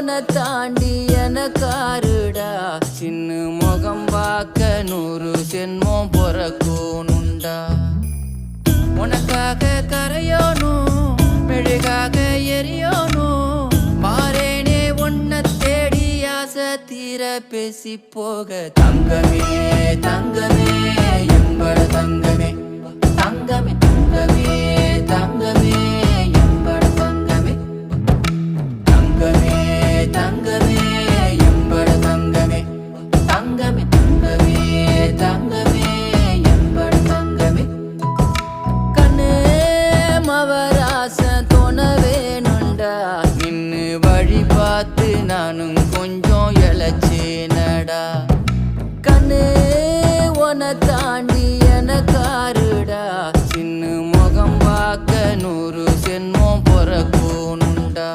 உன்னை தாண்டி எனக்காருடா சின்ன முகம் பார்க்க 100 ஜென்மம் பொறக்கணுண்டா உனக்காக கரையோனும் மெழுகாக எரியோனும் மாறேனே உன்னை தேடி ஆசை தீர பேசி போக தங்கமே தங்கமே எம்பட தங்கமே தங்கமே தங்கமே தங்கமே எம்பட தங்கமே தங்கமே தங்கமே எம்பட தங்கமே தங்கமே தங்கமே தங்கமே எம்பட தங்கமே கண்ணே மவராசன் தோண வேணுண்டா நின்னு வழி பார்த்து நானும் கொஞ்சம் இழைச்சேனடா கண்ணே உன்னை தாண்டி எனக்காருடா சின்ன முகம் பார்க்க 100 ஜென்மம் பொறக்கணுண்டா